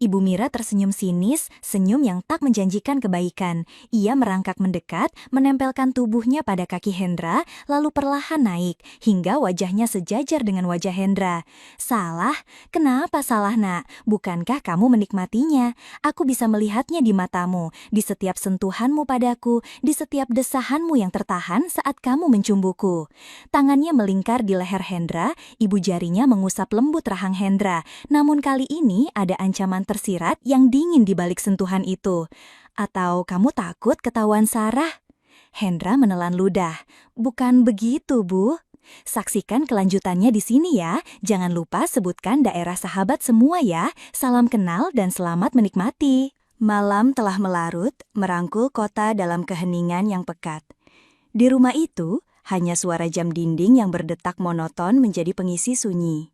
Ibu Mira tersenyum sinis, senyum yang tak menjanjikan kebaikan. Ia merangkak mendekat, menempelkan tubuhnya pada kaki Hendra, lalu perlahan naik, hingga wajahnya sejajar dengan wajah Hendra. Salah? Kenapa salah, nak? Bukankah kamu menikmatinya? Aku bisa melihatnya di matamu, di setiap sentuhanmu padaku, di setiap desahanmu yang tertahan saat kamu mencumbuku. Tangannya melingkar di leher Hendra, ibu jarinya mengusap lembut rahang Hendra. Namun kali ini ada ancaman tersirat yang dingin di balik sentuhan itu. Atau kamu takut ketahuan Sarah? Hendra menelan ludah. Bukan begitu, Bu. Saksikan kelanjutannya di sini ya. Jangan lupa sebutkan daerah sahabat semua ya. Salam kenal dan selamat menikmati. Malam telah melarut, merangkul kota dalam keheningan yang pekat. Di rumah itu, hanya suara jam dinding yang berdetak monoton menjadi pengisi sunyi.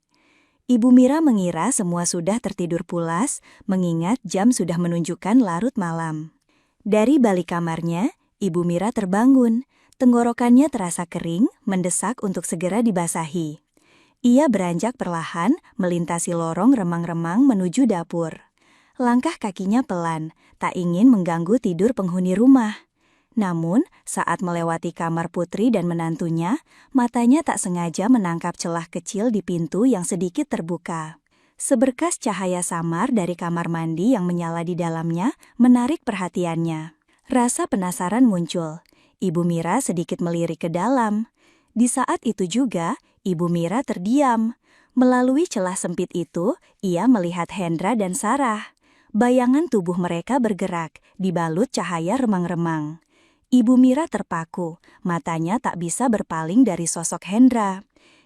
Ibu Mira mengira semua sudah tertidur pulas, mengingat jam sudah menunjukkan larut malam. Dari balik kamarnya, Ibu Mira terbangun. Tenggorokannya terasa kering, mendesak untuk segera dibasahi. Ia beranjak perlahan, melintasi lorong remang-remang menuju dapur. Langkah kakinya pelan, tak ingin mengganggu tidur penghuni rumah. Namun, saat melewati kamar putri dan menantunya, matanya tak sengaja menangkap celah kecil di pintu yang sedikit terbuka. Seberkas cahaya samar dari kamar mandi yang menyala di dalamnya menarik perhatiannya. Rasa penasaran muncul. Ibu Mira sedikit melirik ke dalam. Di saat itu juga, Ibu Mira terdiam. Melalui celah sempit itu, ia melihat Hendra dan Sarah. Bayangan tubuh mereka bergerak, dibalut cahaya remang-remang. Ibu Mira terpaku, matanya tak bisa berpaling dari sosok Hendra.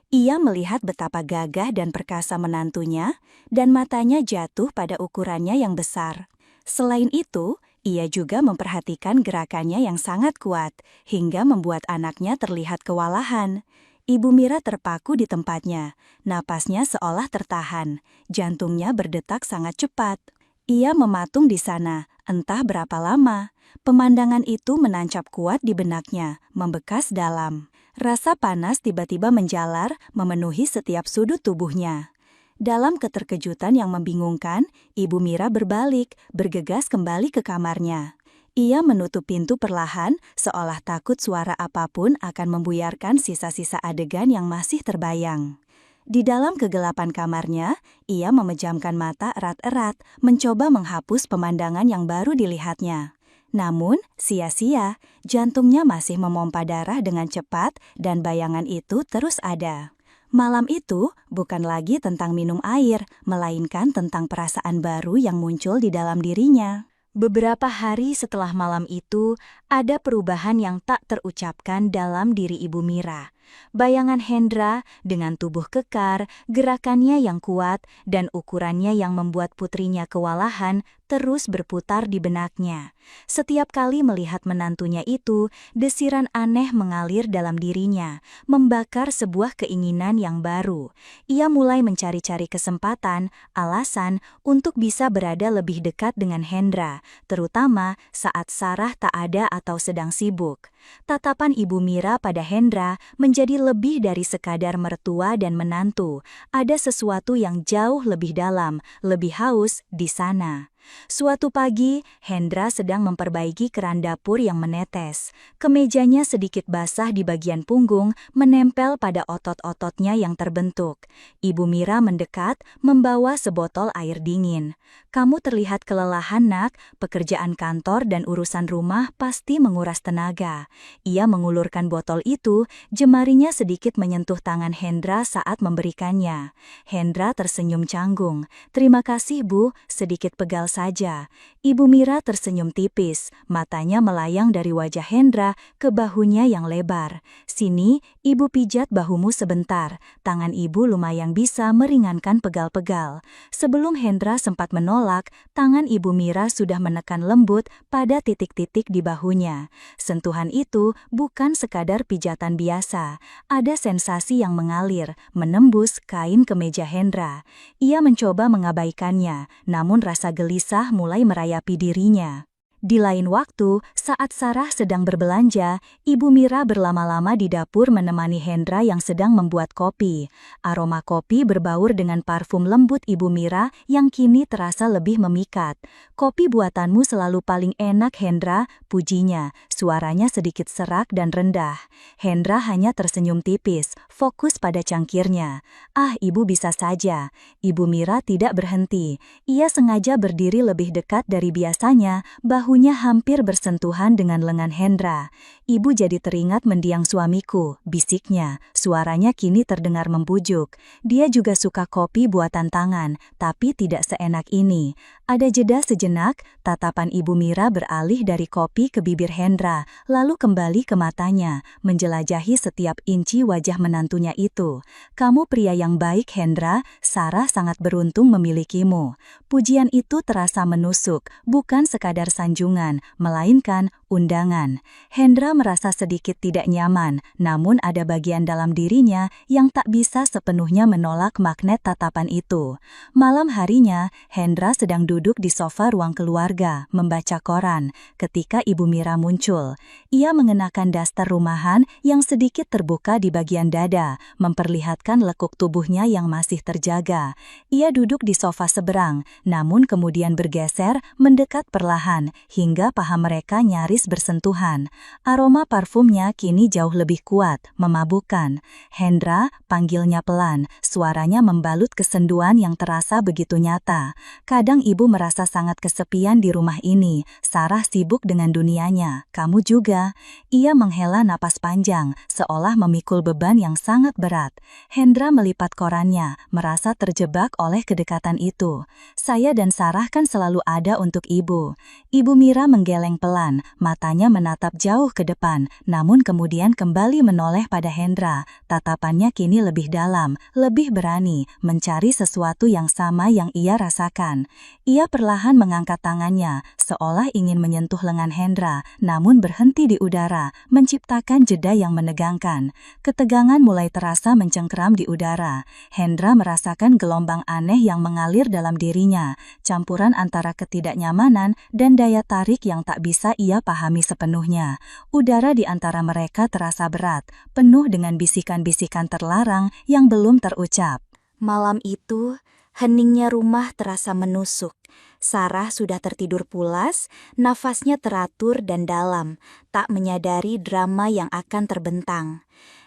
Ia melihat betapa gagah dan perkasa menantunya, dan matanya jatuh pada ukurannya yang besar. Selain itu, ia juga memperhatikan gerakannya yang sangat kuat, hingga membuat anaknya terlihat kewalahan. Ibu Mira terpaku di tempatnya, napasnya seolah tertahan, jantungnya berdetak sangat cepat. Ia mematung di sana, entah berapa lama. Pemandangan itu menancap kuat di benaknya, membekas dalam. Rasa panas tiba-tiba menjalar, memenuhi setiap sudut tubuhnya. Dalam keterkejutan yang membingungkan, Ibu Mira berbalik, bergegas kembali ke kamarnya. Ia menutup pintu perlahan, seolah takut suara apapun akan membuyarkan sisa-sisa adegan yang masih terbayang. Di dalam kegelapan kamarnya, ia memejamkan mata erat-erat, mencoba menghapus pemandangan yang baru dilihatnya. Namun, sia-sia, jantungnya masih memompa darah dengan cepat dan bayangan itu terus ada. Malam itu bukan lagi tentang minum air, melainkan tentang perasaan baru yang muncul di dalam dirinya. Beberapa hari setelah malam itu, ada perubahan yang tak terucapkan dalam diri Ibu Mira. Bayangan Hendra dengan tubuh kekar, gerakannya yang kuat, dan ukurannya yang membuat putrinya kewalahan terus berputar di benaknya. Setiap kali melihat menantunya itu, desiran aneh mengalir dalam dirinya, membakar sebuah keinginan yang baru. Ia mulai mencari-cari kesempatan, alasan untuk bisa berada lebih dekat dengan Hendra, terutama saat Sarah tak ada atau sedang sibuk. Tatapan Ibu Mira pada Hendra menjadi lebih dari sekadar mertua dan menantu. Ada sesuatu yang jauh lebih dalam, lebih haus di sana. Suatu pagi, Hendra sedang memperbaiki keran dapur yang menetes. Kemejanya sedikit basah di bagian punggung, menempel pada otot-ototnya yang terbentuk. Ibu Mira mendekat, membawa sebotol air dingin. "Kamu terlihat kelelahan, nak. Pekerjaan kantor dan urusan rumah pasti menguras tenaga." Ia mengulurkan botol itu, jemarinya sedikit menyentuh tangan Hendra saat memberikannya. Hendra tersenyum canggung. "Terima kasih, Bu, sedikit pegal saja." Ibu Mira tersenyum tipis, matanya melayang dari wajah Hendra ke bahunya yang lebar. "Sini, Ibu pijat bahumu sebentar." Tangan ibu lumayan bisa meringankan pegal-pegal. Sebelum Hendra sempat menolak, tangan Ibu Mira sudah menekan lembut pada titik-titik di bahunya. Sentuhan itu bukan sekadar pijatan biasa. Ada sensasi yang mengalir, menembus kain kemeja Hendra. Ia mencoba mengabaikannya, namun rasa gelisah mulai merayapi dirinya. Di lain waktu, saat Sarah sedang berbelanja, Ibu Mira berlama-lama di dapur menemani Hendra yang sedang membuat kopi. Aroma kopi berbaur dengan parfum lembut Ibu Mira yang kini terasa lebih memikat. "Kopi buatanmu selalu paling enak, Hendra," pujinya. Suaranya sedikit serak dan rendah. Hendra hanya tersenyum tipis, fokus pada cangkirnya. "Ah, Ibu bisa saja." Ibu Mira tidak berhenti. Ia sengaja berdiri lebih dekat dari biasanya, bahunya hampir bersentuhan dengan lengan Hendra. "Ibu jadi teringat mendiang suamiku," bisiknya. Suaranya kini terdengar membujuk. Dia juga suka kopi buatan tangan, tapi tidak seenak ini. Ada jeda sejenak, tatapan Ibu Mira beralih dari kopi ke bibir Hendra, lalu kembali ke matanya, menjelajahi setiap inci wajah menantunya itu. "Kamu pria yang baik, Hendra. Sarah sangat beruntung memilikimu." Pujian itu terasa menusuk, bukan sekadar sanjungan, melainkan undangan. Hendra merasa sedikit tidak nyaman, namun ada bagian dalam dirinya yang tak bisa sepenuhnya menolak magnet tatapan itu. Malam harinya, Hendra sedang duduk di sofa ruang keluarga, membaca koran, ketika Ibu Mira muncul. Ia mengenakan daster rumahan yang sedikit terbuka di bagian dada, memperlihatkan lekuk tubuhnya yang masih terjaga. Ia duduk di sofa seberang, namun kemudian bergeser, mendekat perlahan, hingga paha mereka nyaris bersentuhan. Aroma parfumnya kini jauh lebih kuat, memabukkan. "Hendra," panggilnya pelan, suaranya membalut kesenduan yang terasa begitu nyata. "Kadang Ibu merasa sangat kesepian di rumah ini. Sarah sibuk dengan dunianya, kamu juga." Ia menghela napas panjang, seolah memikul beban yang sangat berat. Hendra melipat korannya, merasa terjebak oleh kedekatan itu. "Saya dan Sarah kan selalu ada untuk Ibu." Ibu Mira menggeleng pelan, matanya menatap jauh ke depan, namun kemudian kembali menoleh pada Hendra. Tatapannya kini lebih dalam, lebih berani, mencari sesuatu yang sama yang ia rasakan. Ia perlahan mengangkat tangannya, seolah ingin menyentuh lengan Hendra, namun berhenti di udara, menciptakan jeda yang menegangkan. Ketegangan mulai terasa mencengkeram di udara. Hendra merasakan gelombang aneh yang mengalir dalam dirinya, campuran antara ketidaknyamanan dan daya tarik yang tak bisa ia pahami sepenuhnya. Udara di antara mereka terasa berat, penuh dengan bisikan-bisikan terlarang yang belum terucap. Malam itu, heningnya rumah terasa menusuk. Sarah sudah tertidur pulas, nafasnya teratur dan dalam, tak menyadari drama yang akan terbentang.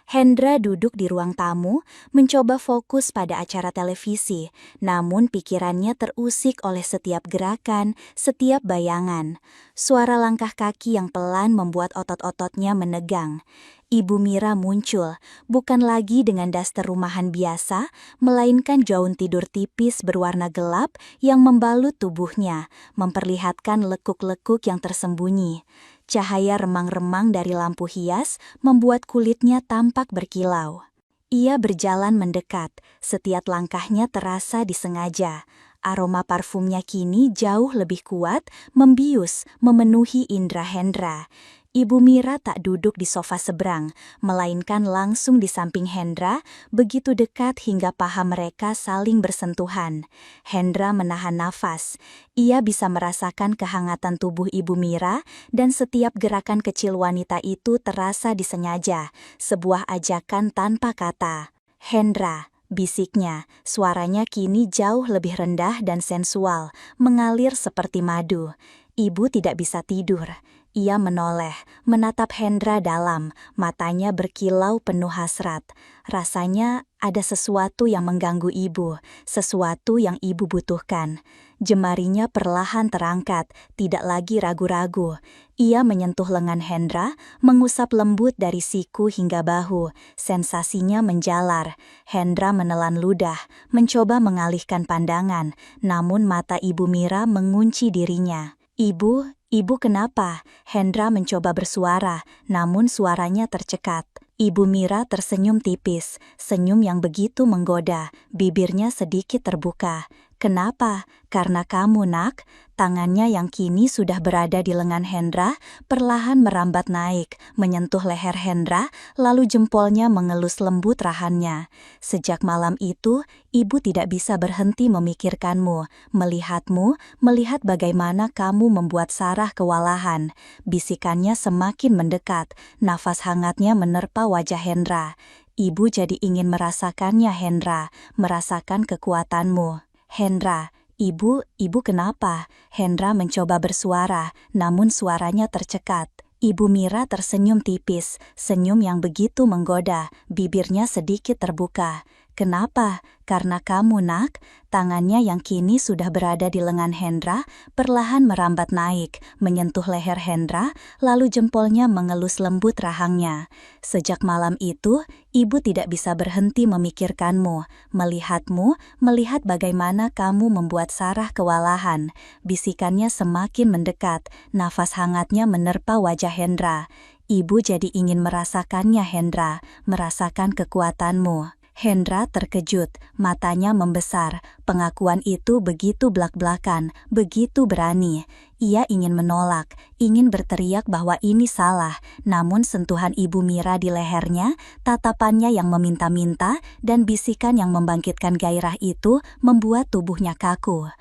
Hendra duduk di ruang tamu, mencoba fokus pada acara televisi, namun pikirannya terusik oleh setiap gerakan, setiap bayangan. Suara langkah kaki yang pelan membuat otot-ototnya menegang. Ibu Mira muncul, bukan lagi dengan daster rumahan biasa, melainkan gaun tidur tipis berwarna gelap yang membalut tubuhnya, memperlihatkan lekuk-lekuk yang tersembunyi. Cahaya remang-remang dari lampu hias membuat kulitnya tampak berkilau. Ia berjalan mendekat, setiap langkahnya terasa disengaja. Aroma parfumnya kini jauh lebih kuat, membius, memenuhi indera Hendra. Ibu Mira tak duduk di sofa seberang, melainkan langsung di samping Hendra, begitu dekat hingga paha mereka saling bersentuhan. Hendra menahan nafas. Ia bisa merasakan kehangatan tubuh Ibu Mira, dan setiap gerakan kecil wanita itu terasa disengaja, sebuah ajakan tanpa kata. "Hendra," bisiknya, suaranya kini jauh lebih rendah dan sensual, mengalir seperti madu. Ibu tidak bisa tidur. Ia menoleh, menatap Hendra dalam, matanya berkilau penuh hasrat. Rasanya ada sesuatu yang mengganggu ibu, sesuatu yang ibu butuhkan. Jemarinya perlahan terangkat, tidak lagi ragu-ragu. Ia menyentuh lengan Hendra, mengusap lembut dari siku hingga bahu. Sensasinya menjalar. Hendra menelan ludah, mencoba mengalihkan pandangan, namun mata Ibu Mira mengunci dirinya. Ibu kenapa?" Hendra mencoba bersuara, namun suaranya tercekat. Ibu Mira tersenyum tipis, senyum yang begitu menggoda, bibirnya sedikit terbuka. Kenapa? Karena kamu, Nak. Tangannya yang kini sudah berada di lengan Hendra perlahan merambat naik, menyentuh leher Hendra, lalu jempolnya mengelus lembut rahannya. Sejak malam itu, ibu tidak bisa berhenti memikirkanmu, melihatmu, melihat bagaimana kamu membuat Sarah kewalahan. Bisikannya semakin mendekat, nafas hangatnya menerpa wajah Hendra. Ibu jadi ingin merasakannya, Hendra, merasakan kekuatanmu. Hendra, ibu kenapa? Hendra mencoba bersuara, namun suaranya tercekat. Ibu Mira tersenyum tipis, senyum yang begitu menggoda, bibirnya sedikit terbuka. Kenapa? Karena kamu, Nak. Tangannya yang kini sudah berada di lengan Hendra perlahan merambat naik, menyentuh leher Hendra, lalu jempolnya mengelus lembut rahangnya. Sejak malam itu, ibu tidak bisa berhenti memikirkanmu, melihatmu, melihat bagaimana kamu membuat Sarah kewalahan. Bisikannya semakin mendekat, nafas hangatnya menerpa wajah Hendra. Ibu jadi ingin merasakannya, Hendra, merasakan kekuatanmu. Hendra terkejut, matanya membesar. Pengakuan itu begitu blak-blakan, begitu berani. Ia ingin menolak, ingin berteriak bahwa ini salah, namun sentuhan Ibu Mira di lehernya, tatapannya yang meminta-minta, dan bisikan yang membangkitkan gairah itu membuat tubuhnya kaku.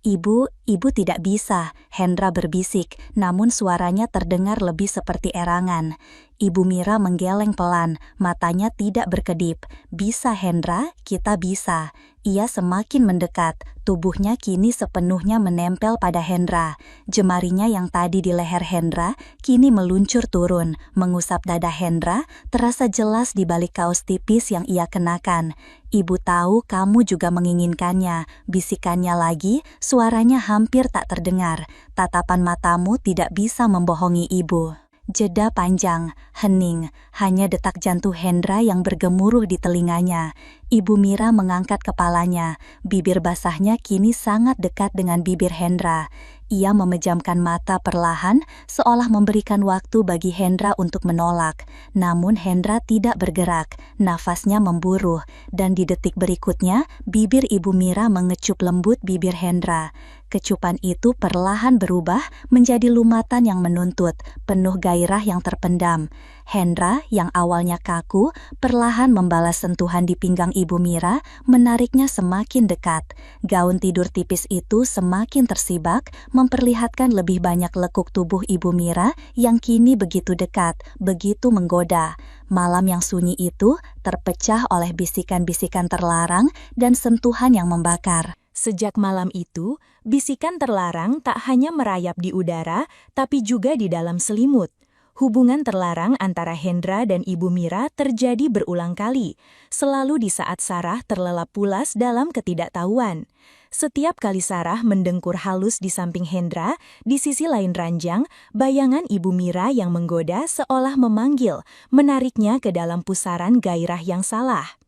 Ibu tidak bisa, Hendra berbisik, namun suaranya terdengar lebih seperti erangan. Ibu Mira menggeleng pelan, matanya tidak berkedip. Bisa, Hendra, kita bisa. Ia semakin mendekat, tubuhnya kini sepenuhnya menempel pada Hendra. Jemarinya yang tadi di leher Hendra, kini meluncur turun, mengusap dada Hendra, terasa jelas di balik kaos tipis yang ia kenakan. Ibu tahu kamu juga menginginkannya, bisikannya lagi, suaranya hampir tak terdengar. Tatapan matamu tidak bisa membohongi ibu. Jeda panjang, hening, hanya detak jantung Hendra yang bergemuruh di telinganya. Ibu Mira mengangkat kepalanya, bibir basahnya kini sangat dekat dengan bibir Hendra. Ia memejamkan mata perlahan, seolah memberikan waktu bagi Hendra untuk menolak. Namun Hendra tidak bergerak, nafasnya memburuh, dan di detik berikutnya, bibir Ibu Mira mengecup lembut bibir Hendra. Kecupan itu perlahan berubah menjadi lumatan yang menuntut, penuh gairah yang terpendam. Hendra yang awalnya kaku, perlahan membalas sentuhan di pinggang Ibu Mira, menariknya semakin dekat. Gaun tidur tipis itu semakin tersibak, memperlihatkan lebih banyak lekuk tubuh Ibu Mira yang kini begitu dekat, begitu menggoda. Malam yang sunyi itu terpecah oleh bisikan-bisikan terlarang dan sentuhan yang membakar. Sejak malam itu, bisikan terlarang tak hanya merayap di udara, tapi juga di dalam selimut. Hubungan terlarang antara Hendra dan Ibu Mira terjadi berulang kali, selalu di saat Sarah terlelap pulas dalam ketidaktahuan. Setiap kali Sarah mendengkur halus di samping Hendra, di sisi lain ranjang, bayangan Ibu Mira yang menggoda seolah memanggil, menariknya ke dalam pusaran gairah yang salah.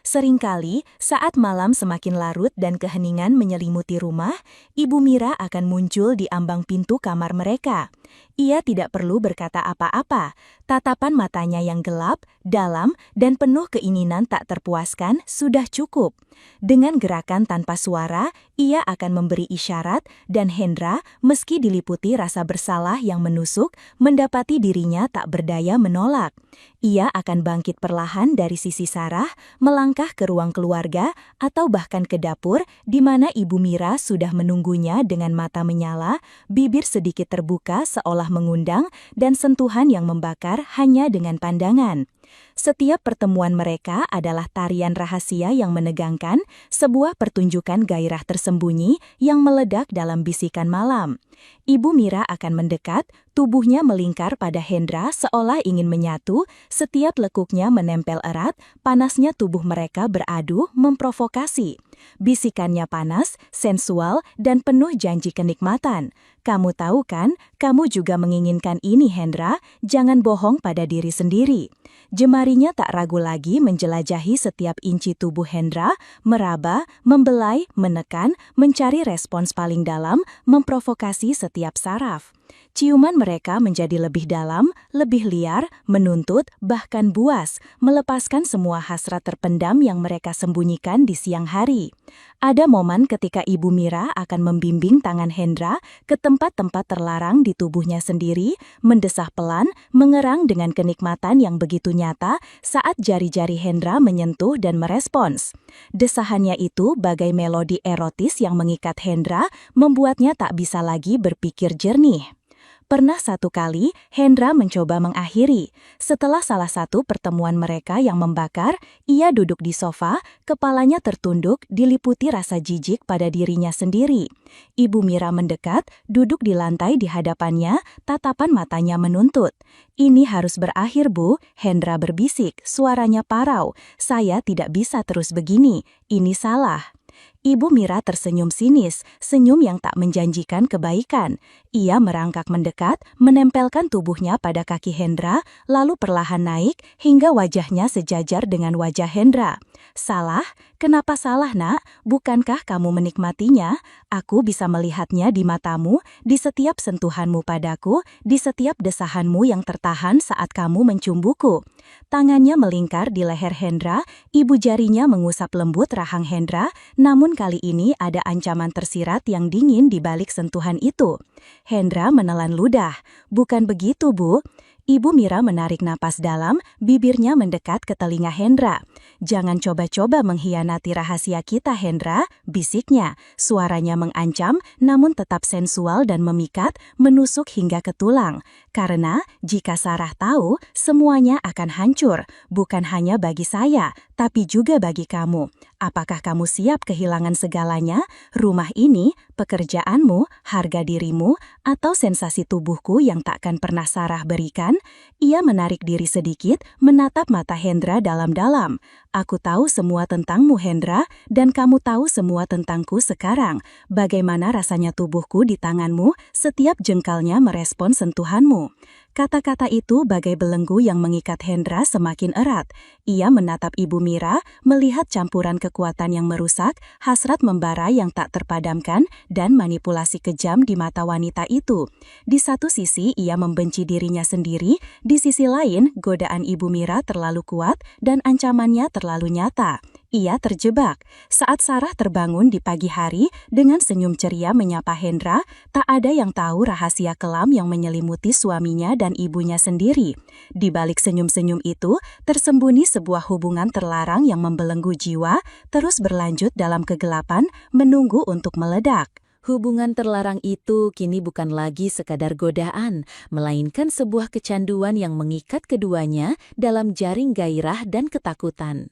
Seringkali, saat malam semakin larut dan keheningan menyelimuti rumah, Ibu Mira akan muncul di ambang pintu kamar mereka. Ia tidak perlu berkata apa-apa, tatapan matanya yang gelap, dalam, dan penuh keinginan tak terpuaskan sudah cukup. Dengan gerakan tanpa suara, ia akan memberi isyarat, dan Hendra, meski diliputi rasa bersalah yang menusuk, mendapati dirinya tak berdaya menolak. Ia akan bangkit perlahan dari sisi Sarah, melangkah ke ruang keluarga, atau bahkan ke dapur, di mana Ibu Mira sudah menunggunya dengan mata menyala, bibir sedikit terbuka seolah mengundang, dan sentuhan yang membakar hanya dengan pandangan. Setiap pertemuan mereka adalah tarian rahasia yang menegangkan, sebuah pertunjukan gairah tersembunyi yang meledak dalam bisikan malam. Ibu Mira akan mendekat, tubuhnya melingkar pada Hendra seolah ingin menyatu, setiap lekuknya menempel erat, panasnya tubuh mereka beradu, memprovokasi. Bisikannya panas, sensual, dan penuh janji kenikmatan. Kamu tahu kan, kamu juga menginginkan ini Hendra, jangan bohong pada diri sendiri. Jemarinya tak ragu lagi menjelajahi setiap inci tubuh Hendra, meraba, membelai, menekan, mencari respons paling dalam, memprovokasi setiap saraf. Ciuman mereka menjadi lebih dalam, lebih liar, menuntut, bahkan buas, melepaskan semua hasrat terpendam yang mereka sembunyikan di siang hari. Ada momen ketika Ibu Mira akan membimbing tangan Hendra ke tempat-tempat terlarang di tubuhnya sendiri, mendesah pelan, mengerang dengan kenikmatan yang begitu nyata saat jari-jari Hendra menyentuh dan merespons. Desahannya itu bagai melodi erotis yang mengikat Hendra, membuatnya tak bisa lagi berpikir jernih. Pernah satu kali, Hendra mencoba mengakhiri. Setelah salah satu pertemuan mereka yang membakar, ia duduk di sofa, kepalanya tertunduk, diliputi rasa jijik pada dirinya sendiri. Ibu Mira mendekat, duduk di lantai di hadapannya, tatapan matanya menuntut. "Ini harus berakhir, Bu," Hendra berbisik, suaranya parau. "Saya tidak bisa terus begini, ini salah." Ibu Mira tersenyum sinis, senyum yang tak menjanjikan kebaikan. Ia merangkak mendekat, menempelkan tubuhnya pada kaki Hendra, lalu perlahan naik hingga wajahnya sejajar dengan wajah Hendra. "Salah? Kenapa salah, Nak? Bukankah kamu menikmatinya? Aku bisa melihatnya di matamu, di setiap sentuhanmu padaku, di setiap desahanmu yang tertahan saat kamu mencumbuku." Tangannya melingkar di leher Hendra, ibu jarinya mengusap lembut rahang Hendra, namun kali ini ada ancaman tersirat yang dingin di balik sentuhan itu. Hendra menelan ludah. "Bukan begitu, Bu." Ibu Mira menarik napas dalam, bibirnya mendekat ke telinga Hendra. "Jangan coba-coba mengkhianati rahasia kita, Hendra," bisiknya. Suaranya mengancam, namun tetap sensual dan memikat, menusuk hingga ke tulang. "Karena, jika Sarah tahu, semuanya akan hancur, bukan hanya bagi saya, tapi juga bagi kamu. Apakah kamu siap kehilangan segalanya? Rumah ini, pekerjaanmu, harga dirimu, atau sensasi tubuhku yang takkan pernah Sarah berikan?" Ia menarik diri sedikit, menatap mata Hendra dalam-dalam. "Aku tahu semua tentangmu, Hendra, dan kamu tahu semua tentangku sekarang. Bagaimana rasanya tubuhku di tanganmu, setiap jengkalnya merespon sentuhanmu." Kata-kata itu bagai belenggu yang mengikat Hendra semakin erat. Ia menatap Ibu Mira, melihat campuran kekuatan yang merusak, hasrat membara yang tak terpadamkan, dan manipulasi kejam di mata wanita itu. Di satu sisi ia membenci dirinya sendiri, di sisi lain godaan Ibu Mira terlalu kuat dan ancamannya terlalu nyata. Ia terjebak. Saat Sarah terbangun di pagi hari dengan senyum ceria menyapa Hendra, tak ada yang tahu rahasia kelam yang menyelimuti suaminya dan ibunya sendiri. Di balik senyum-senyum itu, tersembunyi sebuah hubungan terlarang yang membelenggu jiwa, terus berlanjut dalam kegelapan, menunggu untuk meledak. Hubungan terlarang itu kini bukan lagi sekadar godaan, melainkan sebuah kecanduan yang mengikat keduanya dalam jaring gairah dan ketakutan.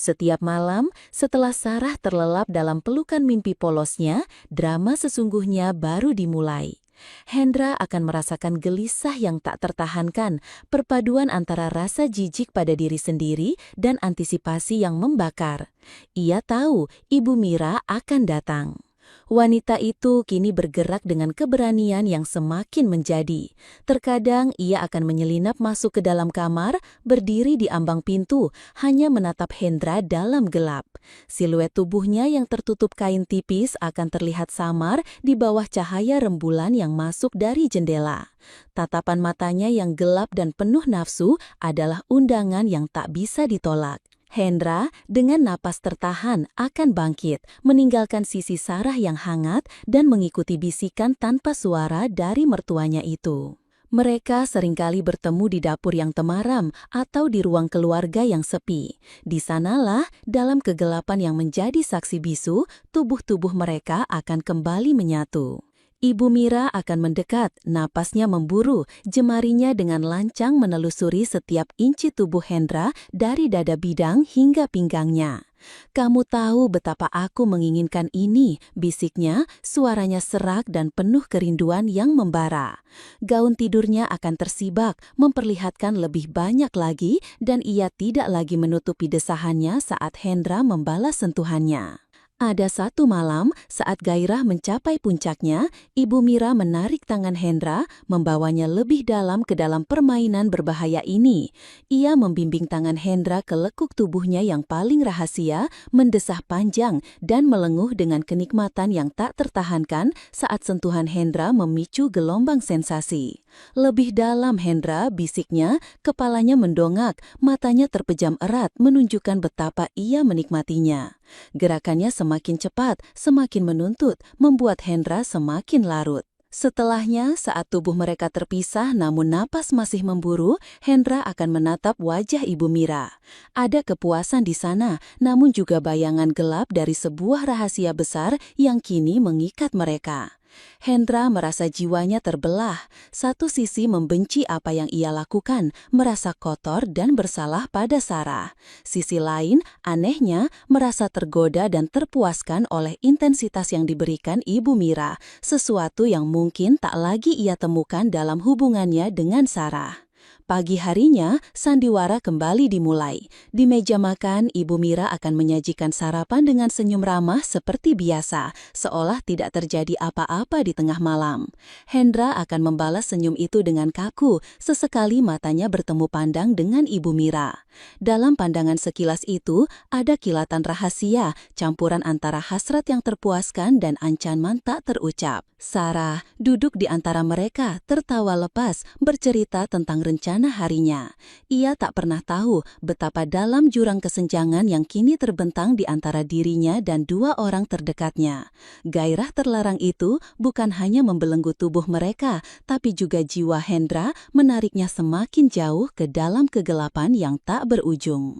Setiap malam, setelah Sarah terlelap dalam pelukan mimpi polosnya, drama sesungguhnya baru dimulai. Hendra akan merasakan gelisah yang tak tertahankan, perpaduan antara rasa jijik pada diri sendiri dan antisipasi yang membakar. Ia tahu Ibu Mira akan datang. Wanita itu kini bergerak dengan keberanian yang semakin menjadi. Terkadang ia akan menyelinap masuk ke dalam kamar, berdiri di ambang pintu, hanya menatap Hendra dalam gelap. Siluet tubuhnya yang tertutup kain tipis akan terlihat samar di bawah cahaya rembulan yang masuk dari jendela. Tatapan matanya yang gelap dan penuh nafsu adalah undangan yang tak bisa ditolak. Hendra dengan napas tertahan akan bangkit, meninggalkan sisi Sarah yang hangat dan mengikuti bisikan tanpa suara dari mertuanya itu. Mereka seringkali bertemu di dapur yang temaram atau di ruang keluarga yang sepi. Di sanalah, dalam kegelapan yang menjadi saksi bisu, tubuh-tubuh mereka akan kembali menyatu. Ibu Mira akan mendekat, napasnya memburu, jemarinya dengan lancang menelusuri setiap inci tubuh Hendra dari dada bidang hingga pinggangnya. "Kamu tahu betapa aku menginginkan ini," bisiknya, suaranya serak dan penuh kerinduan yang membara. Gaun tidurnya akan tersibak, memperlihatkan lebih banyak lagi, dan ia tidak lagi menutupi desahannya saat Hendra membalas sentuhannya. Ada satu malam, saat gairah mencapai puncaknya, Ibu Mira menarik tangan Hendra, membawanya lebih dalam ke dalam permainan berbahaya ini. Ia membimbing tangan Hendra ke lekuk tubuhnya yang paling rahasia, mendesah panjang, dan melenguh dengan kenikmatan yang tak tertahankan saat sentuhan Hendra memicu gelombang sensasi. Lebih dalam Hendra, bisiknya, kepalanya mendongak, matanya terpejam erat menunjukkan betapa ia menikmatinya. Gerakannya semakin cepat, semakin menuntut, membuat Hendra semakin larut. Setelahnya, saat tubuh mereka terpisah namun napas masih memburu, Hendra akan menatap wajah Ibu Mira. Ada kepuasan di sana, namun juga bayangan gelap dari sebuah rahasia besar yang kini mengikat mereka. Hendra merasa jiwanya terbelah. Satu sisi membenci apa yang ia lakukan, merasa kotor dan bersalah pada Sarah. Sisi lain, anehnya, merasa tergoda dan terpuaskan oleh intensitas yang diberikan Ibu Mira, sesuatu yang mungkin tak lagi ia temukan dalam hubungannya dengan Sarah. Pagi harinya, sandiwara kembali dimulai. Di meja makan, Ibu Mira akan menyajikan sarapan dengan senyum ramah seperti biasa, seolah tidak terjadi apa-apa di tengah malam. Hendra akan membalas senyum itu dengan kaku, sesekali matanya bertemu pandang dengan Ibu Mira. Dalam pandangan sekilas itu, ada kilatan rahasia, campuran antara hasrat yang terpuaskan dan ancaman tak terucap. Sarah duduk di antara mereka, tertawa lepas, bercerita tentang rencana harinya. Ia tak pernah tahu betapa dalam jurang kesenjangan yang kini terbentang di antara dirinya dan dua orang terdekatnya. Gairah terlarang itu bukan hanya membelenggu tubuh mereka, tapi juga jiwa Hendra menariknya semakin jauh ke dalam kegelapan yang tak berujung.